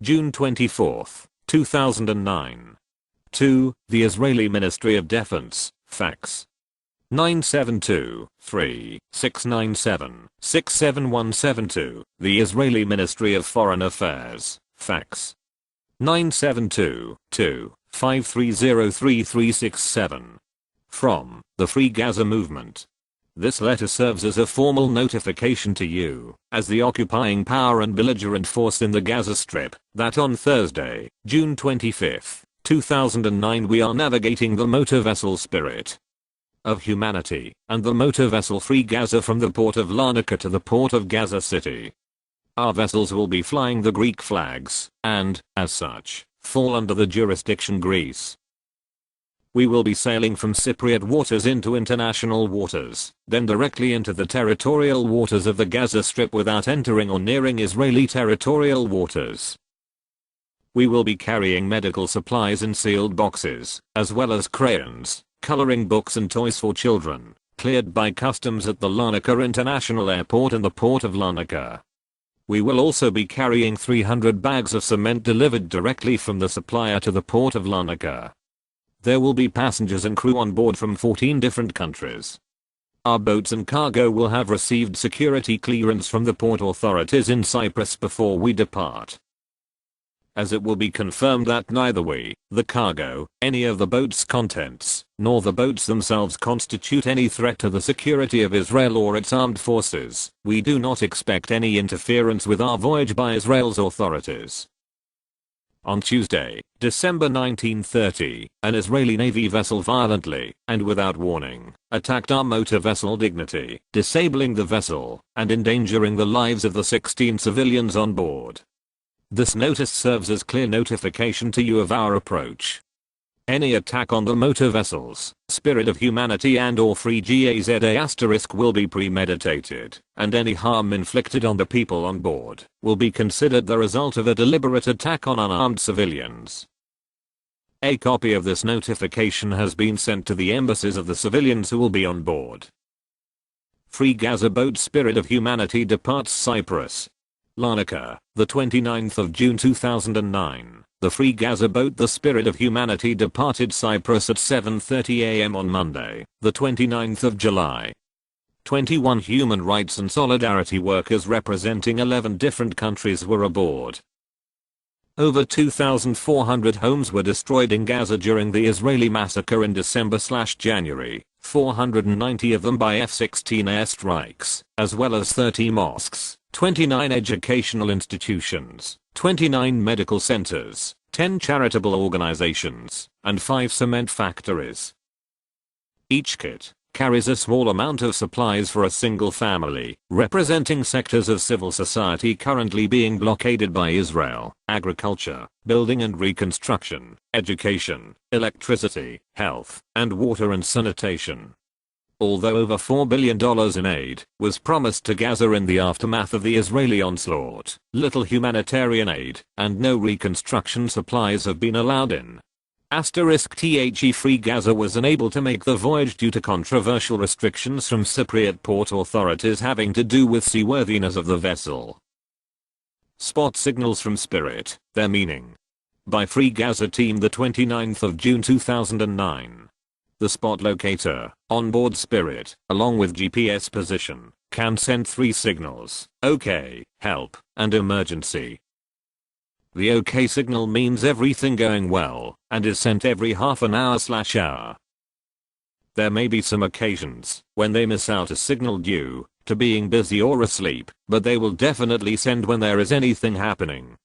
June 24, 2009. 2. The Israeli Ministry of Defense, fax. 972-3-697-67172. The Israeli Ministry of Foreign Affairs, fax. 972-2-5303367. From the Free Gaza Movement. This letter serves as a formal notification to you, as the occupying power and belligerent force in the Gaza Strip, that on Thursday, June 25, 2009 we are navigating the motor vessel Spirit of Humanity, and the motor vessel Free Gaza from the port of Larnaca to the port of Gaza City. Our vessels will be flying the Greek flags, and, as such, fall under the jurisdiction Greece. We will be sailing from Cypriot waters into international waters, then directly into the territorial waters of the Gaza Strip without entering or nearing Israeli territorial waters. We will be carrying medical supplies in sealed boxes, as well as crayons, coloring books and toys for children, cleared by customs at the Larnaca International Airport and the port of Larnaca. We will also be carrying 300 bags of cement delivered directly from the supplier to the port of Larnaca. There will be passengers and crew on board from 14 different countries. Our boats and cargo will have received security clearance from the port authorities in Cyprus before we depart. As it will be confirmed that neither we, the cargo, any of the boat's contents, nor the boats themselves constitute any threat to the security of Israel or its armed forces, we do not expect any interference with our voyage by Israel's authorities. On Tuesday, December 1930, an Israeli Navy vessel violently, and without warning, attacked our motor vessel Dignity, disabling the vessel, and endangering the lives of the 16 civilians on board. This notice serves as clear notification to you of our approach. Any attack on the motor vessels, Spirit of Humanity and/or Free Gaza* will be premeditated, and any harm inflicted on the people on board will be considered the result of a deliberate attack on unarmed civilians. A copy of this notification has been sent to the embassies of the civilians who will be on board. Free Gaza boat Spirit of Humanity departs Cyprus. Larnaca, the 29th of June 2009. The Free Gaza boat the Spirit of Humanity departed Cyprus at 7:30 a.m. on Monday, the 29th of July. 21 human rights and solidarity workers representing 11 different countries were aboard. Over 2,400 homes were destroyed in Gaza during the Israeli massacre in December/January, 490 of them by F-16 airstrikes, as well as 30 mosques, 29 educational institutions, 29 medical centers, 10 charitable organizations, and 5 cement factories. Each kit carries a small amount of supplies for a single family, representing sectors of civil society currently being blockaded by Israel: agriculture, building and reconstruction, education, electricity, health, and water and sanitation. Although over $4 billion in aid was promised to Gaza in the aftermath of the Israeli onslaught, little humanitarian aid and no reconstruction supplies have been allowed in. *The Free Gaza was unable to make the voyage due to controversial restrictions from Cypriot port authorities having to do with seaworthiness of the vessel. Spot signals from Spirit, their meaning. By Free Gaza team the 29th of June 2009. The spot locator, onboard Spirit, along with GPS position, can send 3 signals: OK, help, and emergency. The OK signal means everything going well, and is sent every half an hour/hour. There may be some occasions when they miss out a signal due to being busy or asleep, but they will definitely send when there is anything happening.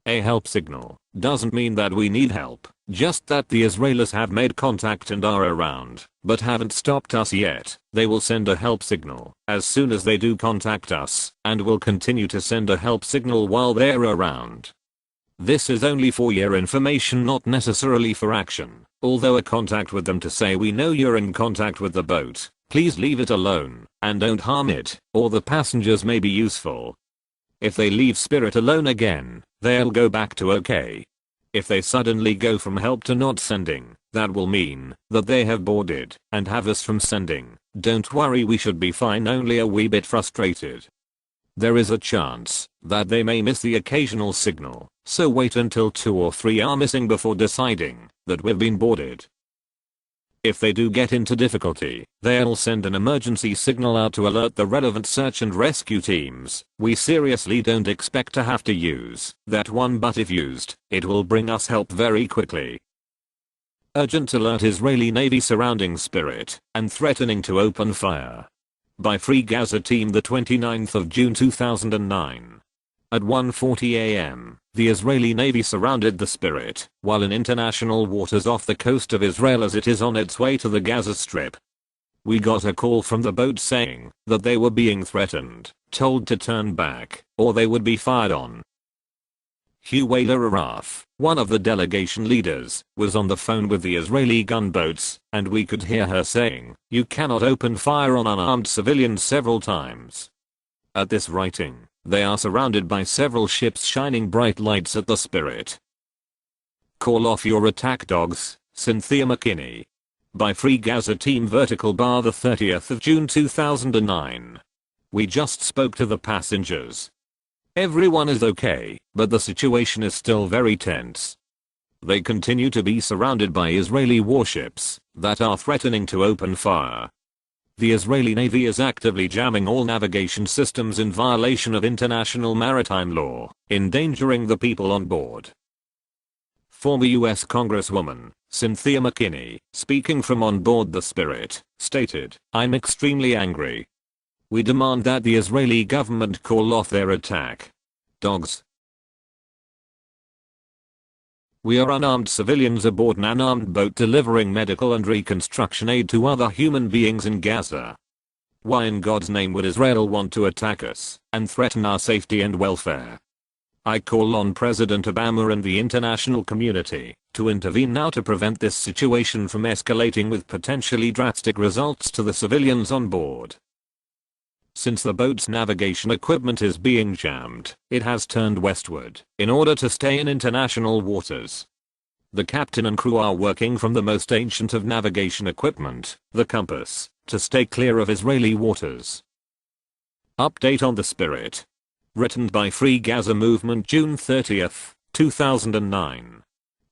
A help signal doesn't mean that we need help, just that the Israelis have made contact and are around, but haven't stopped us yet. They will send a help signal as soon as they do contact us, and will continue to send a help signal while they're around. This is only for your information, not necessarily for action. Although a contact with them to say we know you're in contact with the boat, please leave it alone, and don't harm it, or the passengers may be useful. If they leave Spirit alone again, they'll go back to OK. If they suddenly go from help to not sending, that will mean that they have boarded and have us from sending. Don't worry, we should be fine, only a wee bit frustrated. There is a chance that they may miss the occasional signal, so wait until 2 or 3 are missing before deciding that we've been boarded. If they do get into difficulty, they'll send an emergency signal out to alert the relevant search and rescue teams. We seriously don't expect to have to use that one, but if used, it will bring us help very quickly. Urgent alert: Israeli Navy surrounding Spirit and threatening to open fire. By Free Gaza Team, the 29th of June 2009. At 1:40 a.m., the Israeli Navy surrounded the Spirit while in international waters off the coast of Israel as it is on its way to the Gaza Strip. We got a call from the boat saying that they were being threatened, told to turn back, or they would be fired on. Huwaila Araf, one of the delegation leaders, was on the phone with the Israeli gunboats, and we could hear her saying, "You cannot open fire on unarmed civilians," several times. At this writing, they are surrounded by several ships shining bright lights at the Spirit. Call off your attack dogs, Cynthia McKinney. By Free Gaza Team Vertical Bar, the 30th of June 2009. We just spoke to the passengers. Everyone is okay, but the situation is still very tense. They continue to be surrounded by Israeli warships that are threatening to open fire. The Israeli Navy is actively jamming all navigation systems in violation of international maritime law, endangering the people on board. Former U.S. Congresswoman Cynthia McKinney, speaking from on board the Spirit, stated, "I'm extremely angry. We demand that the Israeli government call off their attack dogs. We are unarmed civilians aboard an unarmed boat delivering medical and reconstruction aid to other human beings in Gaza. Why in God's name would Israel want to attack us and threaten our safety and welfare? I call on President Obama and the international community to intervene now to prevent this situation from escalating with potentially drastic results to the civilians on board." Since the boat's navigation equipment is being jammed, it has turned westward in order to stay in international waters. The captain and crew are working from the most ancient of navigation equipment, the compass, to stay clear of Israeli waters. Update on the Spirit. Written by Free Gaza Movement, June 30th, 2009.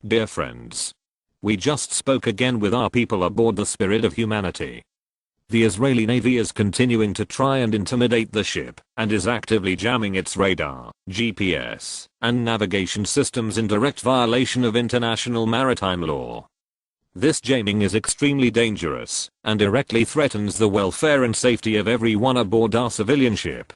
Dear friends, we just spoke again with our people aboard the Spirit of Humanity. The Israeli Navy is continuing to try and intimidate the ship, and is actively jamming its radar, GPS, and navigation systems in direct violation of international maritime law. This jamming is extremely dangerous, and directly threatens the welfare and safety of everyone aboard our civilian ship.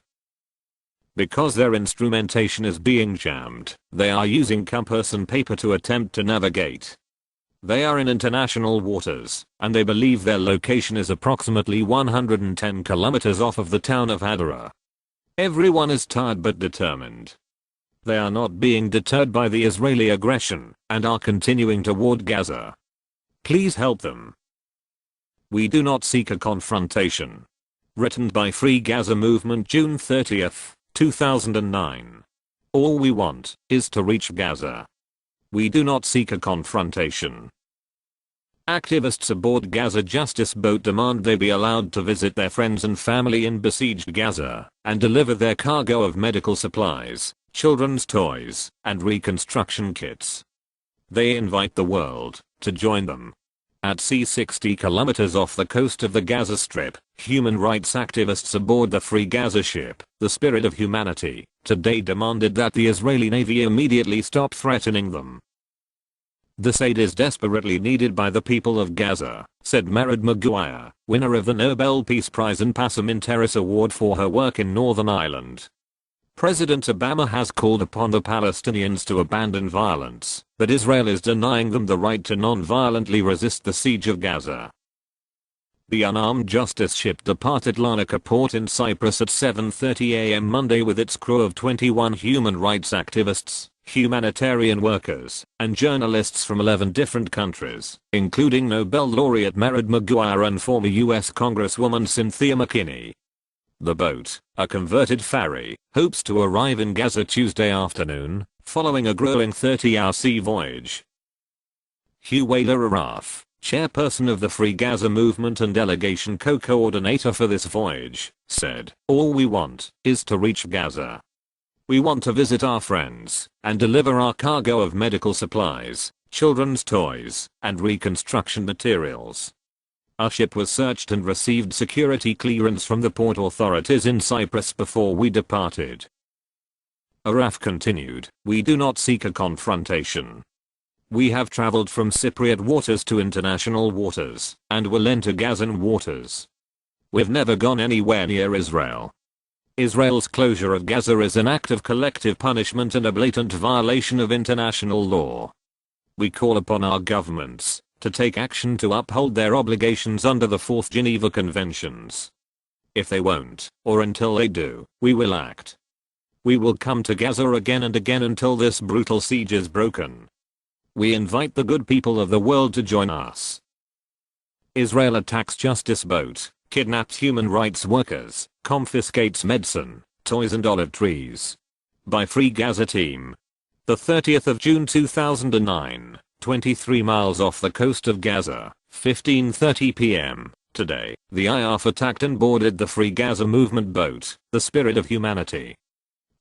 Because their instrumentation is being jammed, they are using compass and paper to attempt to navigate. They are in international waters, and they believe their location is approximately 110 kilometers off of the town of Hadara. Everyone is tired but determined. They are not being deterred by the Israeli aggression, and are continuing toward Gaza. Please help them. We do not seek a confrontation. Written by Free Gaza Movement, June 30th, 2009. All we want is to reach Gaza. We do not seek a confrontation. Activists aboard Gaza Justice boat demand they be allowed to visit their friends and family in besieged Gaza and deliver their cargo of medical supplies, children's toys, and reconstruction kits. They invite the world to join them. At sea 60 kilometers off the coast of the Gaza Strip, human rights activists aboard the Free Gaza ship, the Spirit of Humanity, today demanded that the Israeli Navy immediately stop threatening them. This aid is desperately needed by the people of Gaza, said Mered Maguire, winner of the Nobel Peace Prize and Passementeris Award for her work in Northern Ireland. President Obama has called upon the Palestinians to abandon violence, but Israel is denying them the right to non-violently resist the siege of Gaza. The unarmed Justice ship departed Larnaca port in Cyprus at 7:30 a.m. Monday with its crew of 21 human rights activists, humanitarian workers, and journalists from 11 different countries, including Nobel laureate Mered Maguire and former U.S. Congresswoman Cynthia McKinney. The boat, a converted ferry, hopes to arrive in Gaza Tuesday afternoon, following a grueling 30-hour sea voyage. Huwaila Araf, chairperson of the Free Gaza movement and delegation co-coordinator for this voyage, said, "All we want is to reach Gaza. We want to visit our friends and deliver our cargo of medical supplies, children's toys, and reconstruction materials." Our ship was searched and received security clearance from the port authorities in Cyprus before we departed. Araf continued, "We do not seek a confrontation. We have traveled from Cypriot waters to international waters, and will enter Gazan waters. We've never gone anywhere near Israel. Israel's closure of Gaza is an act of collective punishment and a blatant violation of international law. We call upon our governments to take action to uphold their obligations under the Fourth Geneva Conventions. If they won't, or until they do, we will act. We will come to Gaza again and again until this brutal siege is broken. We invite the good people of the world to join us." Israel attacks justice boat, kidnaps human rights workers, confiscates medicine, toys and olive trees. By Free Gaza Team. The 30th of June 2009, 23 miles off the coast of Gaza, 15:30 p.m. Today, the IAF attacked and boarded the Free Gaza movement boat, the Spirit of Humanity,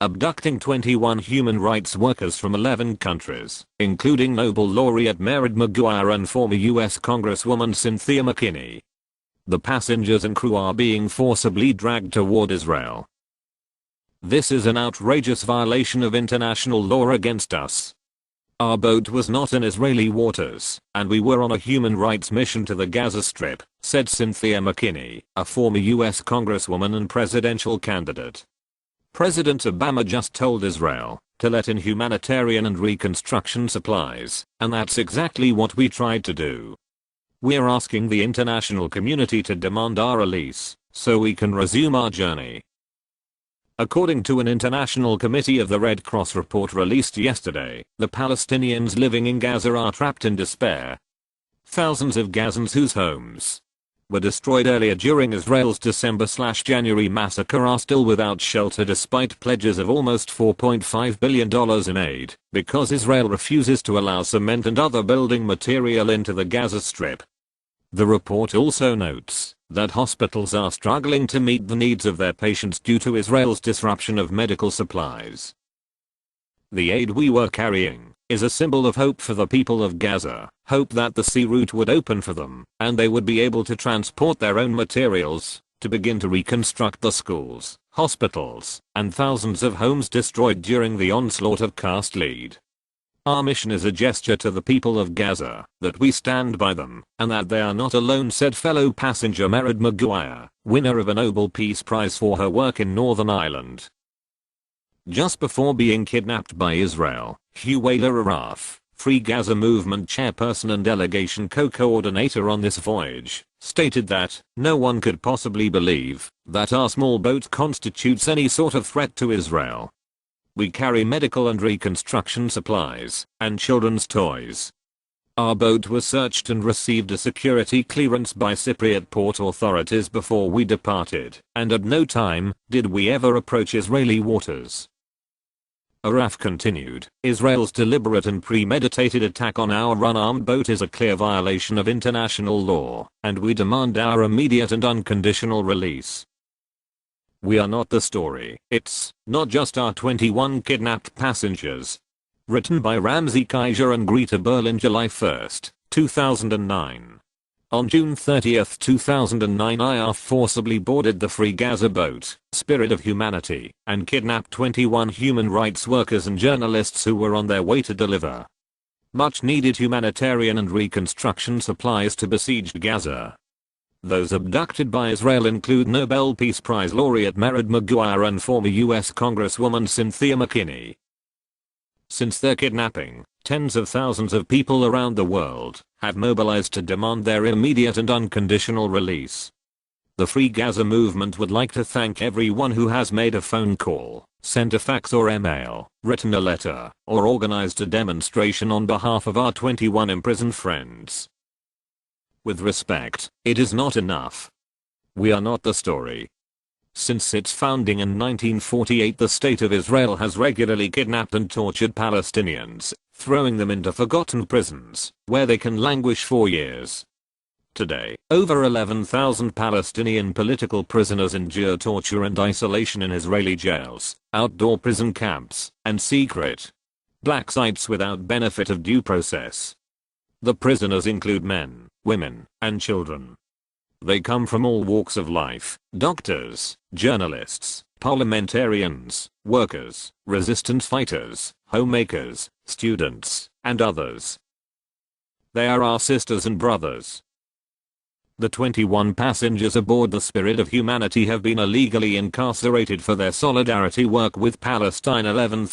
abducting 21 human rights workers from 11 countries, including Nobel laureate Mary Maguire and former U.S. Congresswoman Cynthia McKinney. The passengers and crew are being forcibly dragged toward Israel. This is an outrageous violation of international law against us. Our boat was not in Israeli waters, and we were on a human rights mission to the Gaza Strip, said Cynthia McKinney, a former U.S. Congresswoman and presidential candidate. President Obama just told Israel to let in humanitarian and reconstruction supplies, and that's exactly what we tried to do. We're asking the international community to demand our release, so we can resume our journey. According to an International Committee of the Red Cross report released yesterday, the Palestinians living in Gaza are trapped in despair. Thousands of Gazans whose homes were destroyed earlier during Israel's December/January massacre are still without shelter despite pledges of almost $4.5 billion in aid, because Israel refuses to allow cement and other building material into the Gaza Strip. The report also notes that hospitals are struggling to meet the needs of their patients due to Israel's disruption of medical supplies. The aid we were carrying is a symbol of hope for the people of Gaza, hope that the sea route would open for them, and they would be able to transport their own materials, to begin to reconstruct the schools, hospitals, and thousands of homes destroyed during the onslaught of caste lead. Our mission is a gesture to the people of Gaza, that we stand by them, and that they are not alone, said fellow passenger Mary Maguire, winner of a Nobel Peace Prize for her work in Northern Ireland. Just before being kidnapped by Israel, Huwaila Araf, Free Gaza movement chairperson and delegation co-coordinator on this voyage, stated that no one could possibly believe that our small boat constitutes any sort of threat to Israel. We carry medical and reconstruction supplies, and children's toys. Our boat was searched and received a security clearance by Cypriot port authorities before we departed, and at no time did we ever approach Israeli waters. Araf continued, Israel's deliberate and premeditated attack on our unarmed boat is a clear violation of international law, and we demand our immediate and unconditional release. We are not the story. It's not just our 21 kidnapped passengers. Written by Ramsey Kaiser and Greta Berlin, July 1, 2009. On June 30, 2009, IAF forcibly boarded the Free Gaza boat, Spirit of Humanity, and kidnapped 21 human rights workers and journalists who were on their way to deliver much needed humanitarian and reconstruction supplies to besieged Gaza. Those abducted by Israel include Nobel Peace Prize laureate Mary Maguire and former U.S. Congresswoman Cynthia McKinney. Since their kidnapping, tens of thousands of people around the world have mobilized to demand their immediate and unconditional release. The Free Gaza movement would like to thank everyone who has made a phone call, sent a fax or email, written a letter, or organized a demonstration on behalf of our 21 imprisoned friends. With respect, it is not enough. We are not the story. Since its founding in 1948, the State of Israel has regularly kidnapped and tortured Palestinians, throwing them into forgotten prisons, where they can languish for years. Today, over 11,000 Palestinian political prisoners endure torture and isolation in Israeli jails, outdoor prison camps, and secret black sites without benefit of due process. The prisoners include men, women, and children. They come from all walks of life: doctors, journalists, parliamentarians, workers, resistance fighters, homemakers, students, and others. They are our sisters and brothers. The 21 passengers aboard the Spirit of Humanity have been illegally incarcerated for their solidarity work with Palestine. 11,000